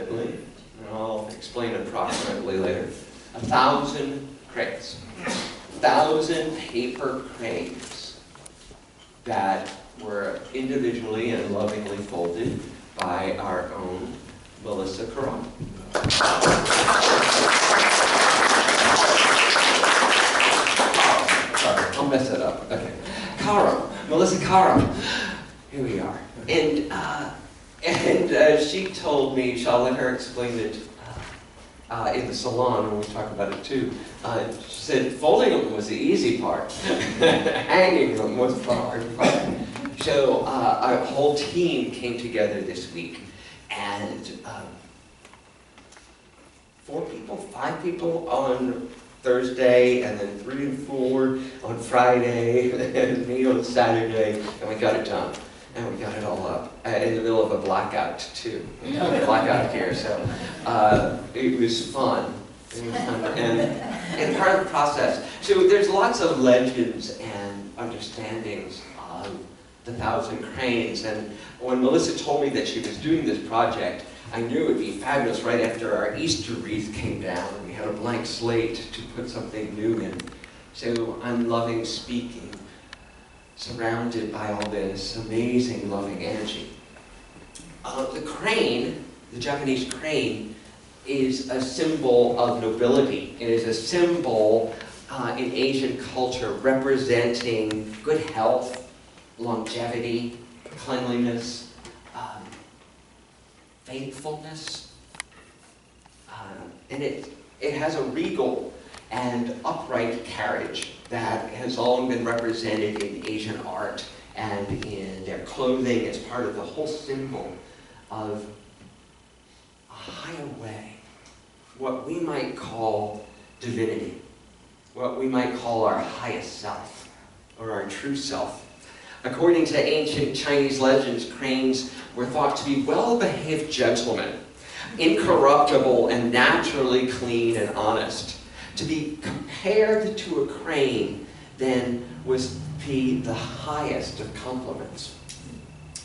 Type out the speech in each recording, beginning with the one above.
approximately, and I'll explain approximately later, 1,000 crates. 1,000 paper crates that were individually and lovingly folded by our own Melissa Caron. Sorry, I'll mess it up. Okay. Melissa Caron. Here we are. And she told me, I'll let her explain it in the salon when we talk about it too. She said folding them was the easy part. Hanging them was the hard part. So our whole team came together this week, and 5 people on Thursday, and then 3 and 4 on Friday, and me on Saturday, and we got it done. And we got it all up in the middle of a blackout too. Blackout here, so it was fun. It was fun, and part of the process. So there's lots of legends and understandings of the 1,000 cranes. And when Melissa told me that she was doing this project, I knew it would be fabulous right after our Easter wreath came down and we had a blank slate to put something new in. So I'm loving speaking, surrounded by all this amazing, loving energy. The crane, the Japanese crane, is a symbol of nobility. It is a symbol in Asian culture representing good health, longevity, cleanliness, faithfulness. And it has a regal and upright carriage that has long been represented in Asian art and in their clothing as part of the whole symbol of a higher way, what we might call divinity, what we might call our highest self, or our true self. According to ancient Chinese legends, cranes were thought to be well-behaved gentlemen, incorruptible and naturally clean and honest. To be compared to a crane, then, was to be the highest of compliments.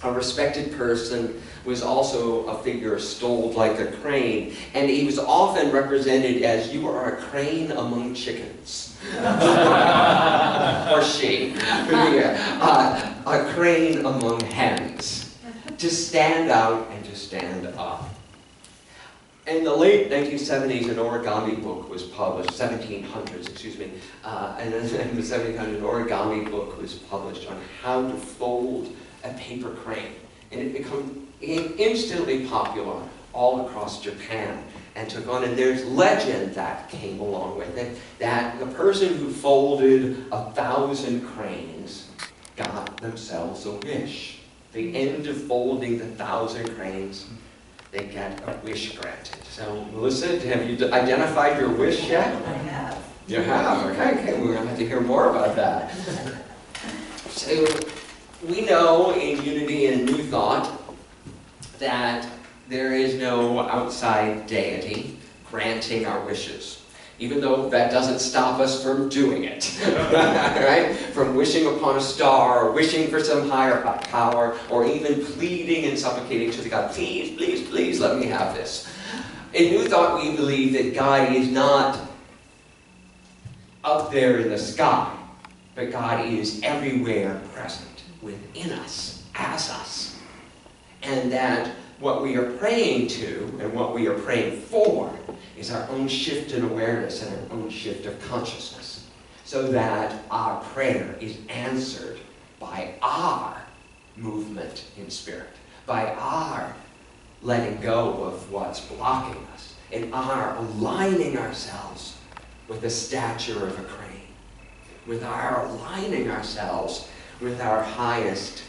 A respected person was also a figure stoled like a crane, and he was often represented as, "You are a crane among chickens." Or she. A crane among hens. To stand out and to stand up. In the late 1970s, an origami book was published, 1700s, excuse me, and in the 1700s, an origami book was published on how to fold a paper crane. And it became instantly popular all across Japan and took on, and there's legend that came along with it, that the person who folded 1,000 cranes got themselves a wish. The end of folding the 1,000 cranes, they get a wish granted. So, Melissa, have you identified your wish yet? I have. You have? Okay, we're going to have to hear more about that. So, we know in Unity and New Thought that there is no outside deity granting our wishes, even though that doesn't stop us from doing it, right? From wishing upon a star, or wishing for some higher power, or even pleading and supplicating to the God, "Please, please, please, let me have this." In New Thought, we believe that God is not up there in the sky, but God is everywhere present, within us, as us. And that what we are praying to, and what we are praying for, is our own shift in awareness and our own shift of consciousness, so that our prayer is answered by our movement in spirit, by our letting go of what's blocking us, and our aligning ourselves with the stature of a crane, with our aligning ourselves with our highest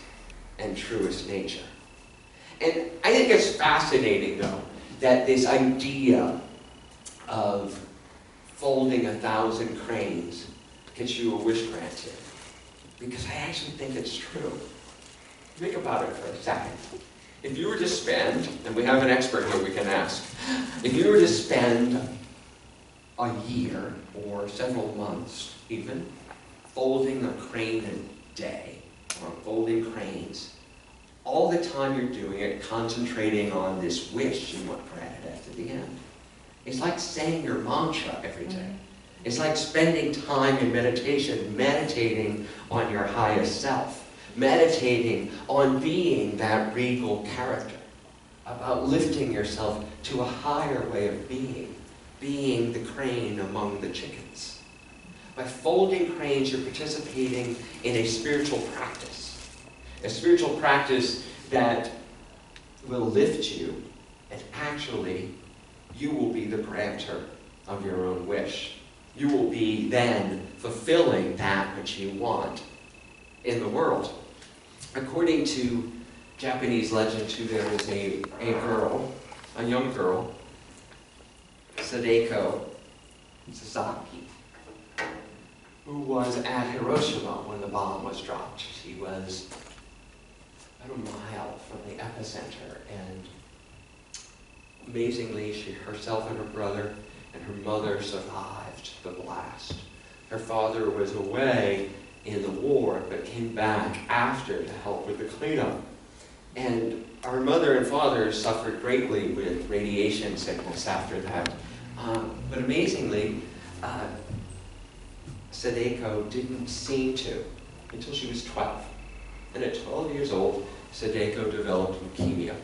and truest nature. And I think it's fascinating, though, that this idea of folding 1,000 cranes gets you a wish granted. Because I actually think it's true. Think about it for a second. If you were to spend, and we have an expert here we can ask, if you were to spend a year or several months even folding a crane a day, or folding cranes, all the time you're doing it, concentrating on this wish you want granted at the end. It's like saying your mantra every day. It's like spending time in meditation, meditating on your highest self, meditating on being that regal character, about lifting yourself to a higher way of being the crane among the chickens. By folding cranes, you're participating in a spiritual practice that will lift you, and actually, you will be the grantor of your own wish. You will be then fulfilling that which you want in the world. According to Japanese legend, too, there was a young girl, Sadeko Sasaki, who was at Hiroshima when the bomb was dropped. She was about a mile from the epicenter, and amazingly, she herself and her brother and her mother survived the blast. Her father was away in the war, but came back after to help with the cleanup. And our mother and father suffered greatly with radiation sickness after that. But amazingly, Sadeko didn't seem to until she was 12. And at 12 years old, Sadeko developed leukemia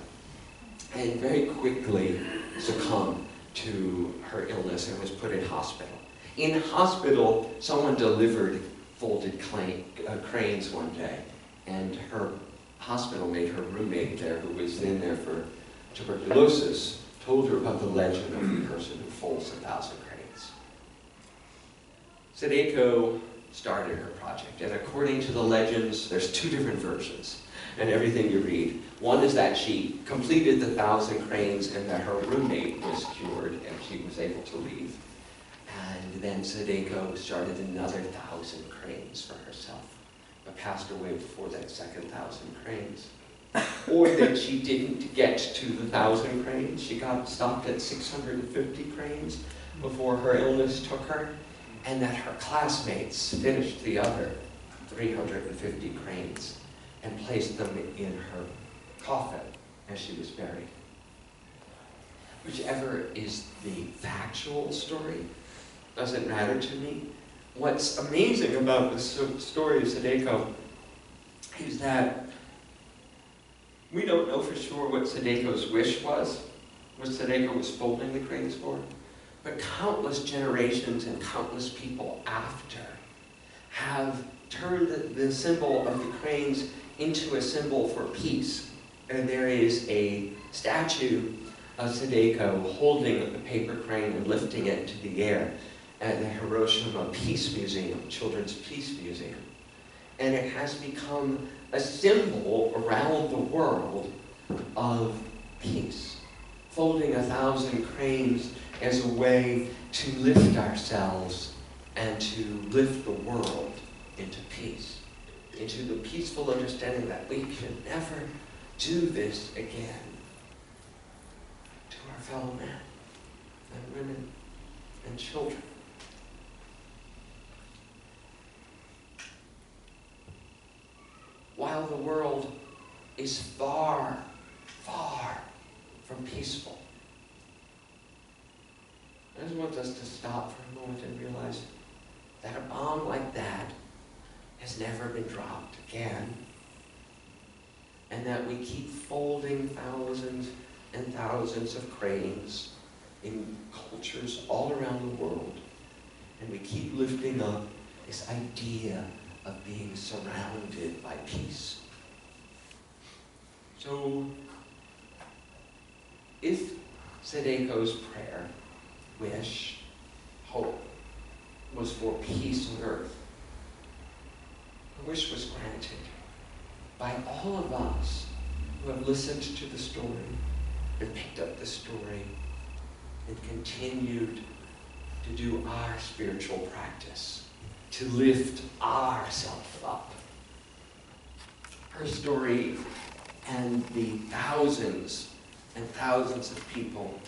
and very quickly succumbed to her illness and was put in hospital. In hospital, someone delivered folded cranes one day, and her hospital mate, her roommate there, who was in there for tuberculosis, told her about the legend of the person who folds 1,000 cranes. Sadeko started her project, and according to the legends, there's 2 different versions in everything you read. One is that she completed the 1,000 cranes and that her roommate was cured and she was able to leave. And then Sadeko started another 1,000 cranes for herself, but passed away before that second 1,000 cranes. Or that she didn't get to the 1,000 cranes. She got stopped at 650 cranes before her illness took her, and that her classmates finished the other 350 cranes and placed them in her coffin as she was buried. Whichever is the factual story doesn't matter to me. What's amazing about this story of Sadeko is that we don't know for sure what Sadeko's wish was, what Sadeko was folding the cranes for, but countless generations and countless people after have turned the symbol of the cranes into a symbol for peace. And there is a statue of Sadeko holding the paper crane and lifting it into the air at the Hiroshima Peace Museum, Children's Peace Museum. And it has become a symbol around the world of peace. Folding 1,000 cranes as a way to lift ourselves and to lift the world into peace, into the peaceful understanding that we should never do this again to our fellow men and women and children. While the world is far, far from peaceful, I just want us to stop for a moment and realize that a bomb like that has never been dropped again, and that we keep folding thousands and thousands of cranes in cultures all around the world, and we keep lifting up this idea of being surrounded by peace. So, if Sadeko's prayer, wish, hope, was for peace on earth, her wish was granted by all of us who have listened to the story and picked up the story and continued to do our spiritual practice, to lift ourselves up. Her story and the thousands and thousands of people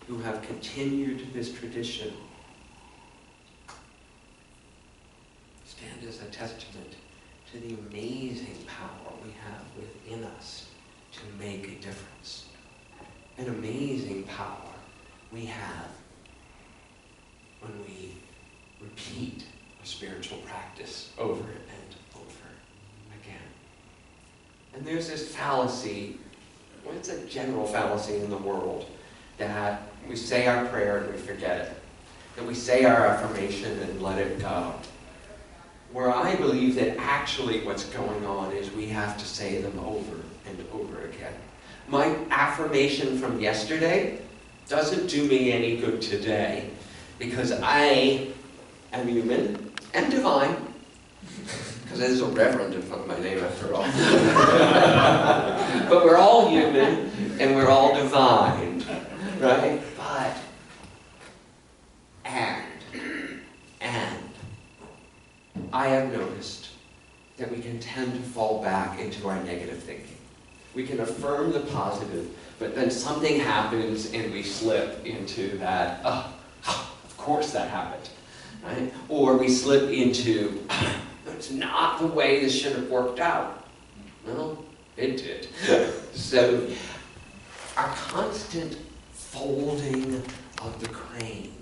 who have continued this tradition stand as a testament to the amazing power we have within us to make a difference. An amazing power we have when we repeat a spiritual practice over and over again. And there's this fallacy, well, it's a general fallacy in the world, that we say our prayer and we forget it. That we say our affirmation and let it go. Where I believe that actually what's going on is we have to say them over and over again. My affirmation from yesterday doesn't do me any good today because I am human and divine. Because there's a reverend in front of my name after all. But we're all human and we're all divine, right? But, and, I have noticed that we can tend to fall back into our negative thinking. We can affirm the positive, but then something happens and we slip into that, of course that happened, right? Or we slip into, it's not the way this should have worked out. No, it did. So, our constant folding of the crane,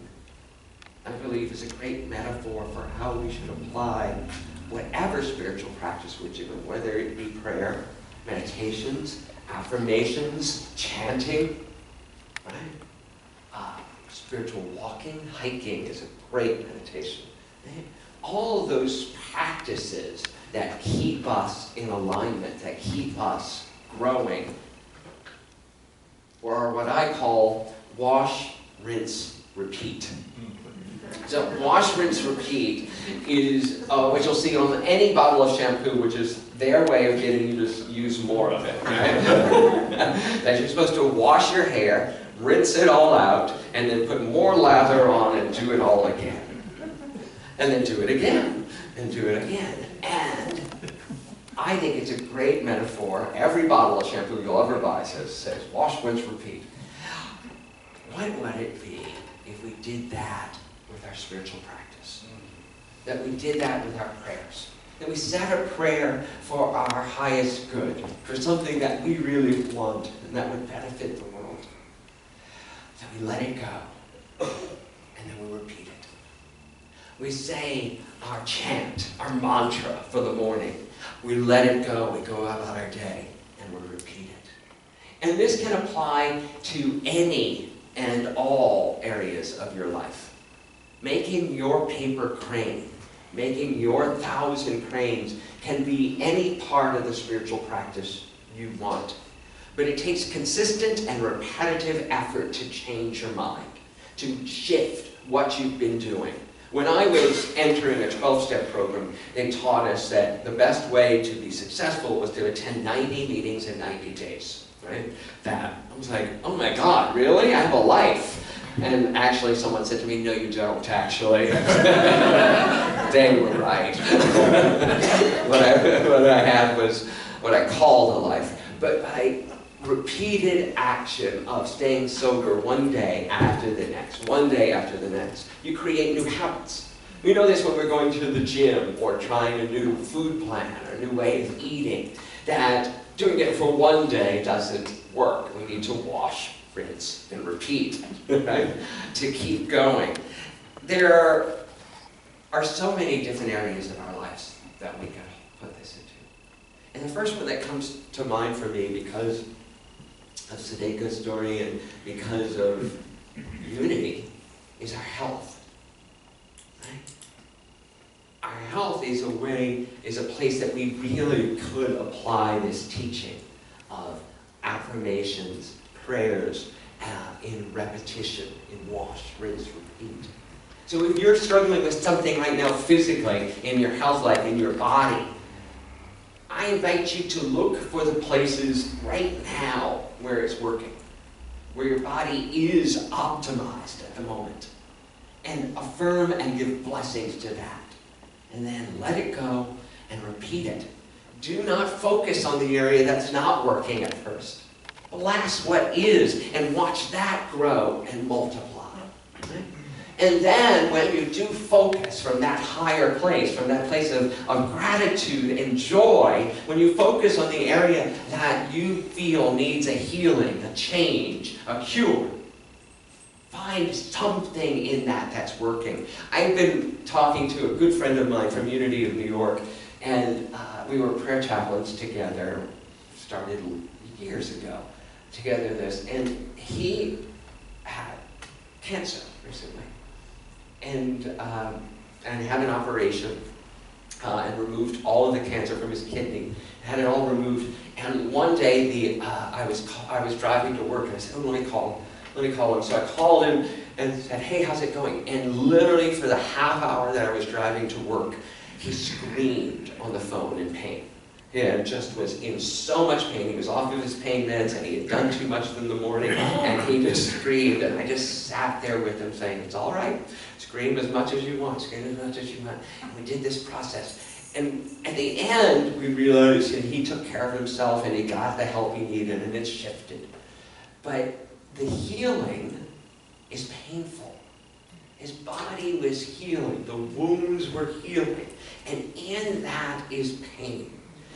I believe, is a great metaphor for how we should apply whatever spiritual practice we're doing, whether it be prayer, meditations, affirmations, chanting, right? Spiritual walking, hiking is a great meditation. Right? All of those practices that keep us in alignment, that keep us growing, or what I call wash, rinse, repeat. So wash, rinse, repeat is what you'll see on any bottle of shampoo, which is their way of getting you to use more of it, right? That you're supposed to wash your hair, rinse it all out, and then put more lather on and do it all again. And then do it again, and do it again. And I think it's a great metaphor. Every bottle of shampoo you'll ever buy says wash, rinse, repeat. What would it be if we did that with our spiritual practice? That we did that with our prayers? That we said a prayer for our highest good, for something that we really want and that would benefit the world. That we let it go, and then we repeat it. We say our chant, our mantra for the morning. We let it go, we go about our day, and we repeat it. And this can apply to any and all areas of your life. Making your paper crane, making your 1,000 cranes can be any part of the spiritual practice you want. But it takes consistent and repetitive effort to change your mind, to shift what you've been doing. When I was entering a 12-step program, they taught us that the best way to be successful was to attend 90 meetings in 90 days, right? That, I was like, oh my God, really? I have a life. And actually someone said to me, no you don't actually. They were right. What I had was what I called a life. But by repeated action of staying sober one day after the next, one day after the next, you create new habits. We know this when we're going to the gym or trying a new food plan or a new way of eating, that doing it for one day doesn't work. We need to wash, rinse, and repeat, right? To keep going. There are so many different areas of our lives that we can put this into. And the first one that comes to mind for me, because of Daigle's story and because of unity, is our health. Right? Our health is a place that we really could apply this teaching of affirmations, prayers, in repetition, in wash, rinse, repeat. So if you're struggling with something right now physically, in your health life, in your body, I invite you to look for the places right now where it's working, where your body is optimized at the moment, and affirm and give blessings to that. And then let it go and repeat it. Do not focus on the area that's not working at first. Bless what is and watch that grow and multiply. Right? And then when you do focus from that higher place, from that place of gratitude and joy, when you focus on the area that you feel needs a healing, a change, a cure, find something in that that's working. I've been talking to a good friend of mine from Unity of New York, and we were prayer chaplains together, started years ago, together this, and he had cancer recently, and had an operation, and removed all of the cancer from his kidney, had it all removed, and one day I was driving to work, and I said, oh, let me call him. So I called him and said, hey, how's it going? And literally for the half hour that I was driving to work, he screamed on the phone in pain. He just was in so much pain. He was off of his pain meds, and he had done too much in the morning, and he just screamed. And I just sat there with him saying, it's all right. Scream as much as you want. Scream as much as you want. And we did this process. And at the end, we realized that he took care of himself, and he got the help he needed, and it shifted. But the healing is painful. His body was healing. The wounds were healing. And in that is pain.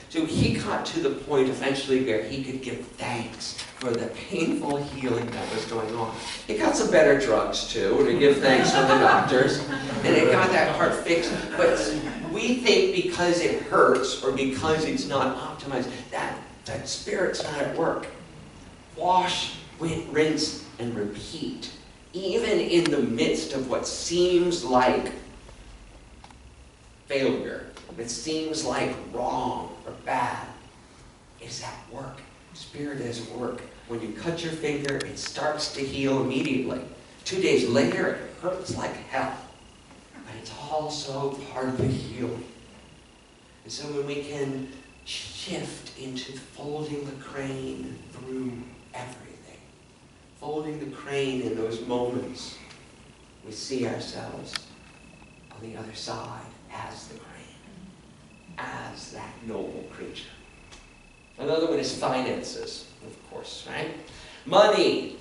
So he got to the point eventually where he could give thanks for the painful healing that was going on. He got some better drugs too, to give thanks from the doctors. And it got that part fixed. But we think because it hurts or because it's not optimized, that spirit's not at work. Wash, rinse, and repeat. Even in the midst of what seems like failure, it seems like wrong or bad, is at work. Spirit is at work. When you cut your finger, it starts to heal immediately. 2 days later, it hurts like hell. But it's also part of the healing. And so when we can shift into folding the crane through everything, folding the crane in those moments, we see ourselves on the other side as the crane, as that noble creature. Another one is finances, of course, right? Money.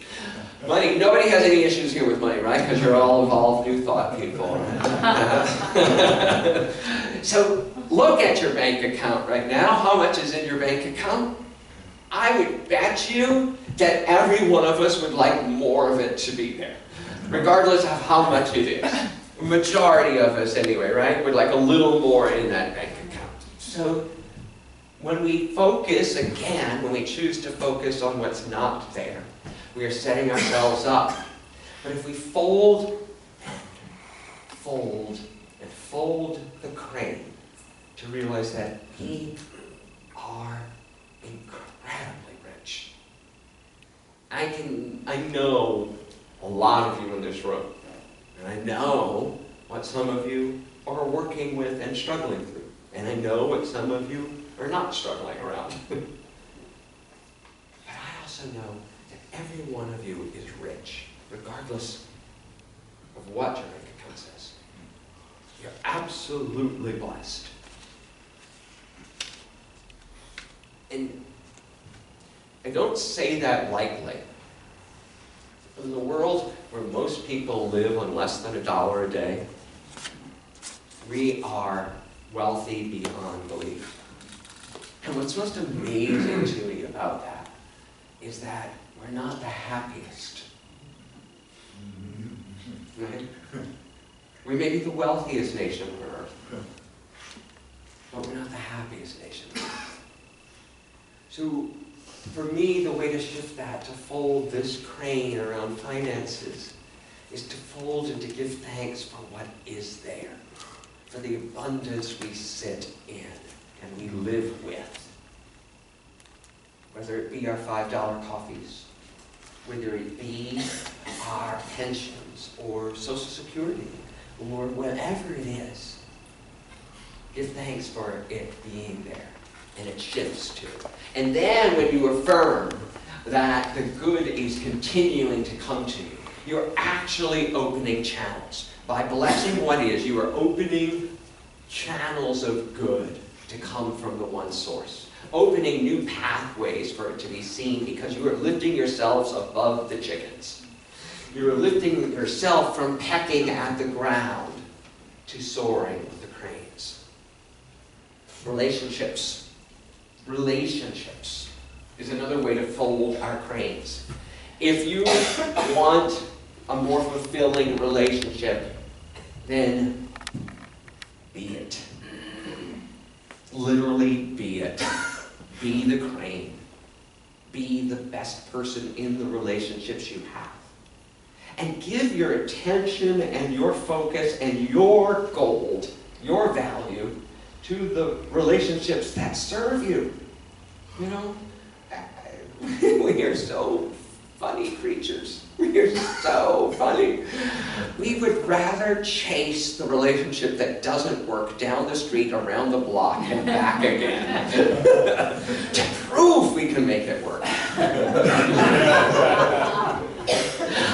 Money. Nobody has any issues here with money, right? Because you're all evolved New Thought people. So look at your bank account right now. How much is in your bank account? I would bet you that every one of us would like more of it to be there, regardless of how much it is. The majority of us anyway, right, would like a little more in that bank account. So when we focus again, when we choose to focus on what's not there, we are setting ourselves up. But if we fold the crane to realize that we are incredibly rich. I know a lot of you in this room, and I know what some of you are working with and struggling through, and I know what some of you are not struggling around. But I also know that every one of you is rich, regardless of what your bank account says. You're absolutely blessed. And I don't say that lightly. In the world where most people live on less than $1 a day, we are wealthy beyond belief. And what's most amazing to me about that is that we're not the happiest. Right? We may be the wealthiest nation on earth, but we're not the happiest nation on earth. So for me, the way to shift that, to fold this crane around finances, is to fold and to give thanks for what is there, for the abundance we sit in and we live with. Whether it be our $5 coffees, whether it be our pensions or Social Security, or whatever it is, give thanks for it being there. And it shifts to. And then when you affirm that the good is continuing to come to you, you're actually opening channels. By blessing what is, you are opening channels of good to come from the one source. Opening new pathways for it to be seen because you are lifting yourselves above the chickens. You're lifting yourself from pecking at the ground to soaring with the cranes. Relationships. Relationships is another way to fold our cranes. If you want a more fulfilling relationship, then be it. Literally be it. Be the crane. Be the best person in the relationships you have. And give your attention and your focus and your gold, your value, to the relationships that serve you. You know, we are so funny creatures. We are so funny. We would rather chase the relationship that doesn't work down the street, around the block, and back again to prove we can make it work.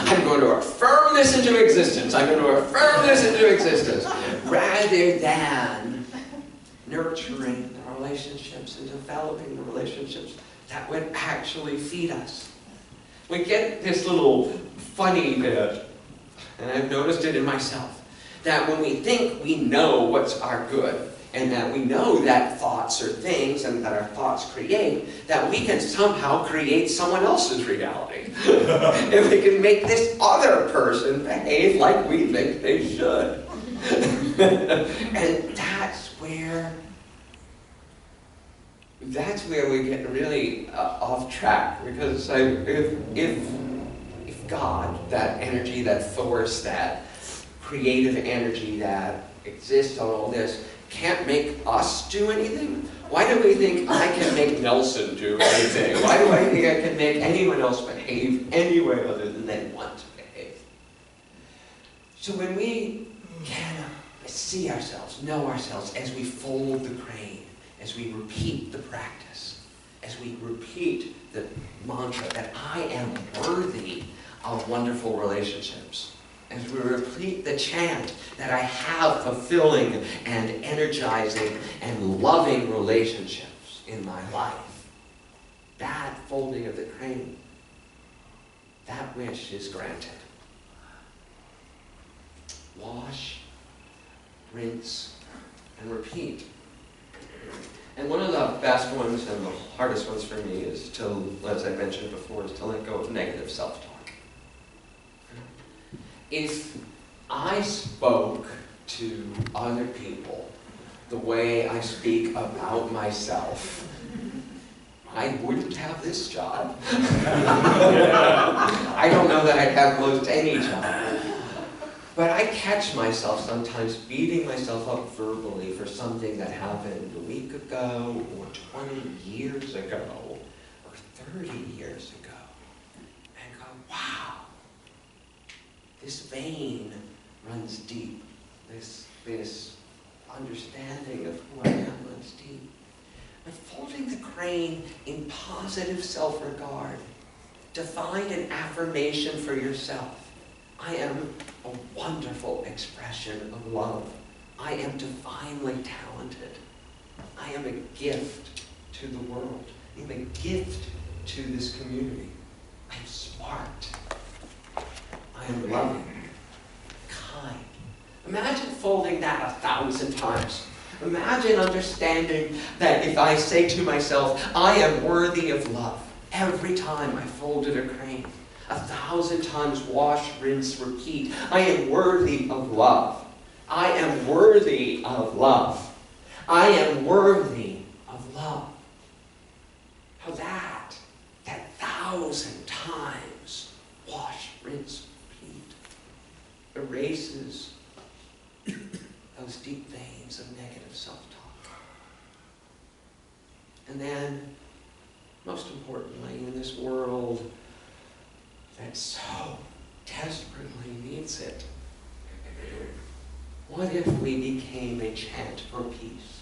I'm going to affirm this into existence. I'm going to affirm this into existence. Rather than nurturing the relationships and developing the relationships that would actually feed us. We get this little funny bit, and I've noticed it in myself, that when we think we know what's our good, and that we know that thoughts are things, and that our thoughts create, that we can somehow create someone else's reality. If we can make this other person behave like we think they should. And that's where we get really off track, because if God, that energy, that force, that creative energy that exists on all this, can't make us do anything, why do we think I can make Nelson do anything? Why do I think I can make anyone else behave any way other than they want to behave? So when we can see ourselves, know ourselves, as we fold the crane, as we repeat the practice, as we repeat the mantra that I am worthy of wonderful relationships, as we repeat the chant that I have fulfilling and energizing and loving relationships in my life, that folding of the crane, that wish is granted. Wash, rinse, and repeat. And one of the best ones and the hardest ones for me is to, as I mentioned before, is to let go of negative self-talk. If I spoke to other people the way I speak about myself, I wouldn't have this job. I don't know that I'd have most any job. But I catch myself sometimes beating myself up verbally for something that happened a week ago, or 20 years ago, or 30 years ago, and go, wow, this vein runs deep. This understanding of who I am runs deep. But folding the crane in positive self-regard, define an affirmation for yourself. I am a wonderful expression of love. I am divinely talented. I am a gift to the world. I am a gift to this community. I am smart. I am loving, kind. Imagine folding that 1,000 times. Imagine understanding that if I say to myself, I am worthy of love, every time I folded a crane, 1,000 times wash, rinse, repeat. I am worthy of love. I am worthy of love. I am worthy of love. How that 1,000 times wash, rinse, repeat erases those deep veins of negative self-talk. And then, most importantly, in this world that so desperately needs it, what if we became a chant for peace?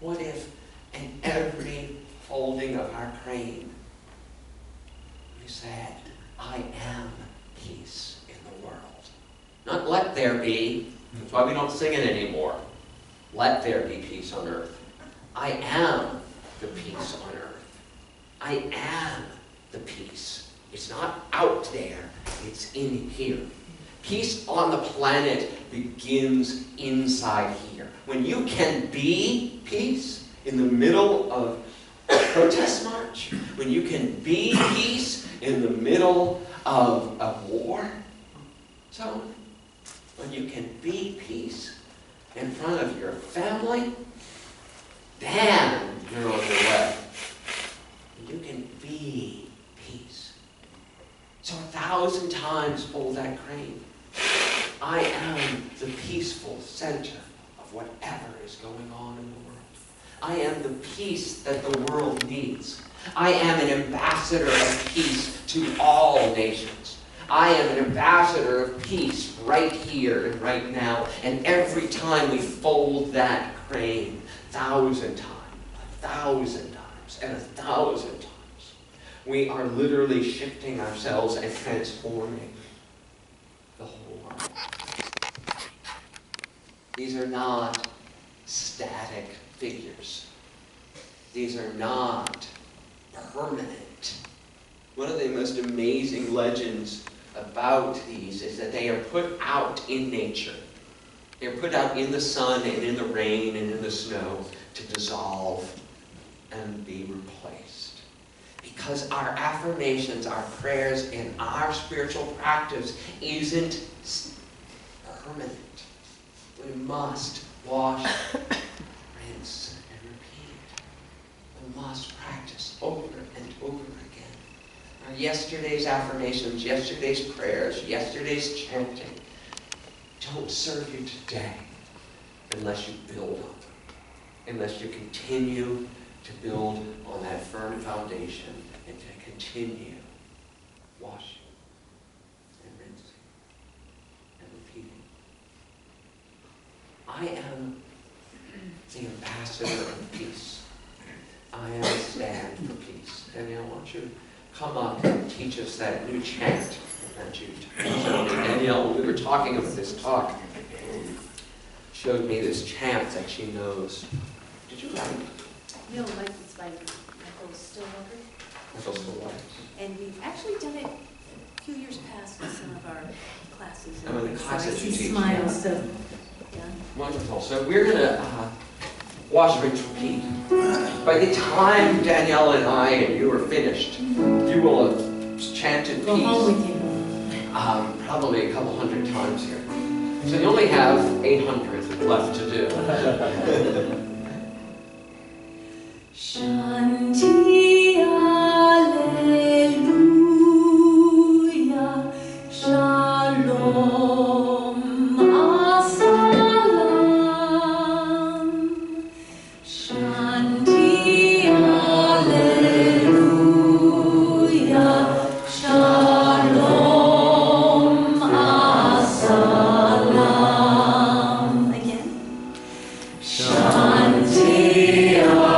What if in every folding of our crane we said, I am peace in the world? Not let there be. That's why we don't sing it anymore. Let there be peace on earth. I am the peace on earth. I am the peace It's not out there, it's in here. Peace on the planet begins inside here. When you can be peace in the middle of a protest march, when you can be peace in the middle of a war zone, when you can be peace in front of your family, then you're on your way. You can be peace. So 1,000 times hold that crane. I am the peaceful center of whatever is going on in the world. I am the peace that the world needs. I am an ambassador of peace to all nations. I am an ambassador of peace right here and right now. And every time we fold that crane, 1,000 times, 1,000 times, and 1,000 times, we are literally shifting ourselves and transforming the whole world. These are not static figures. These are not permanent. One of the most amazing legends about these is that they are put out in nature. They are put out in the sun and in the rain and in the snow to dissolve and be replaced. Because our affirmations, our prayers, and our spiritual practice isn't permanent. We must wash, rinse, and repeat. We must practice over and over again. Our yesterday's affirmations, yesterday's prayers, yesterday's chanting don't serve you today unless you build on them, unless you continue to build on that firm foundation and to continue washing and rinsing and repeating. I am the ambassador of peace. I am a stand for peace. Danielle, why don't you come up and teach us that new chant that you showed me. Danielle, when we were talking about this talk, showed me this chant that she knows. Did you write it? No, it's by Michael Stillwater. Michael Stillwater. And we've actually done it a few years past in some of our classes. Oh, the classes you He teach. smiles, so yeah. Wonderful. So we're going to wash, rinse, repeat. By the time Danielle and I and you are finished, you will have chanted Go home peace with you. probably a couple hundred times here. So you only have 800 left to do. Shanti, Alleluia, Shalom, Asalam. Shanti, Alleluia, Shalom, Asalam. Again. Shanti, Alleluia.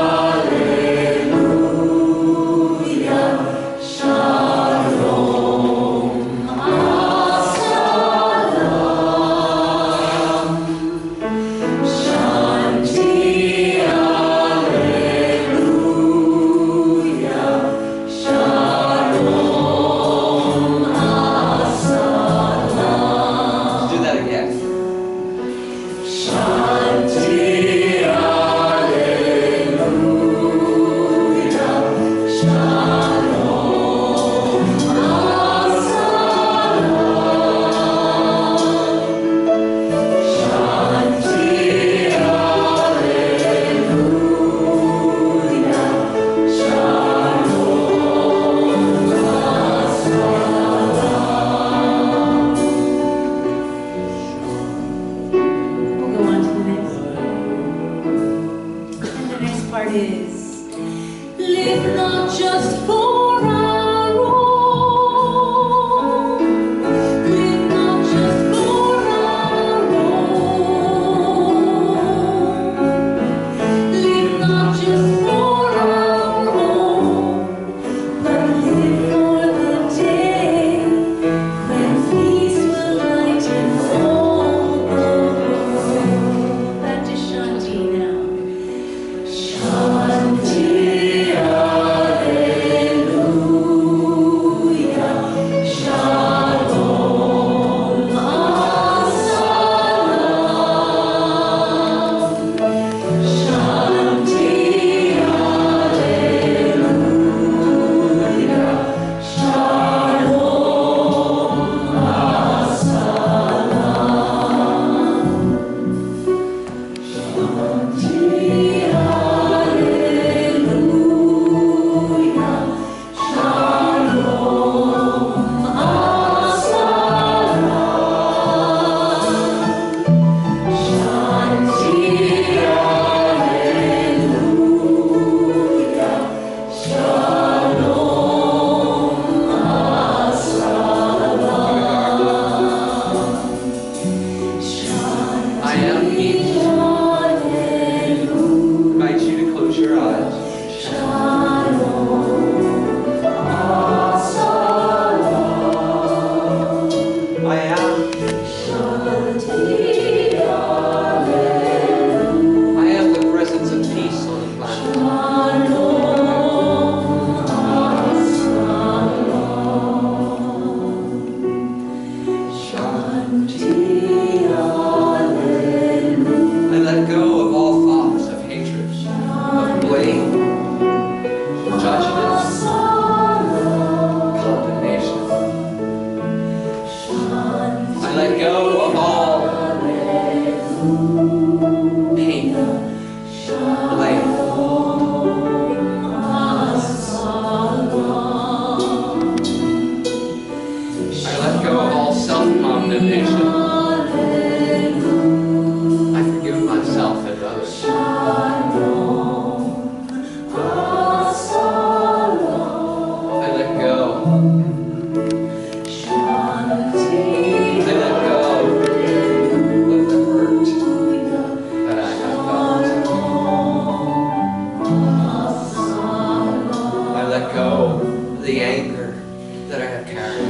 carry.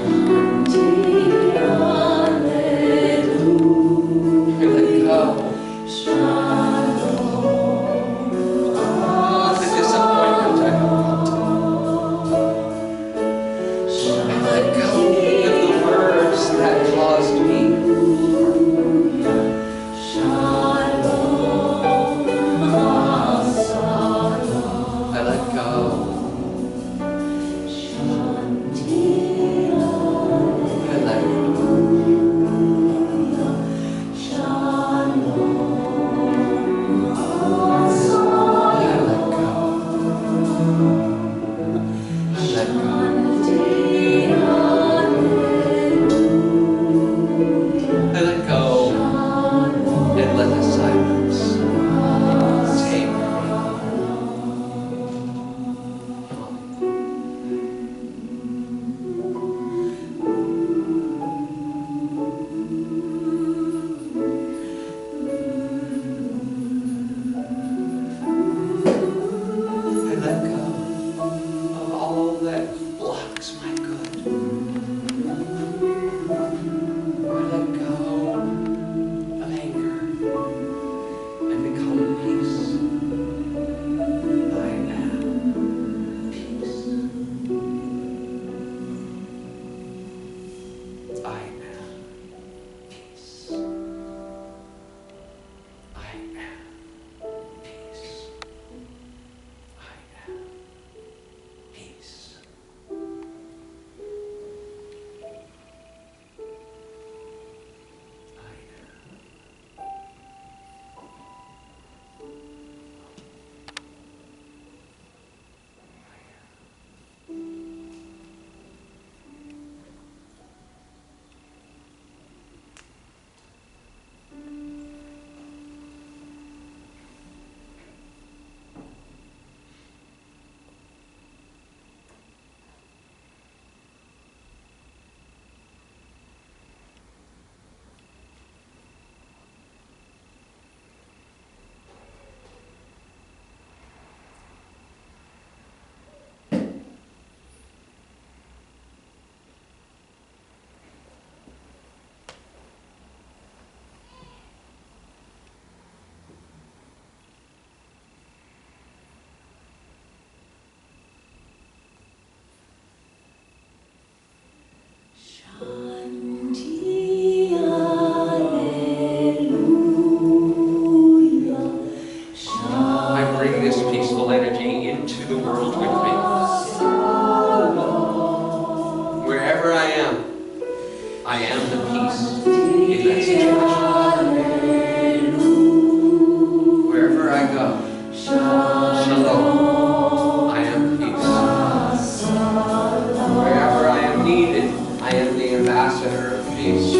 I let go of the disappointment I felt. I let go of the words that caused me I let go. I let go. I let go and let the silence take me. I let go of all that blocks my good. I let go of anger and become peace. I am peace. I am peace. I am peace. I am peace. I bring this peaceful energy into the world with me. Wherever I am the peace in that situation. Wherever I go, shalom, I am peace. Wherever I am needed, I am the ambassador of peace.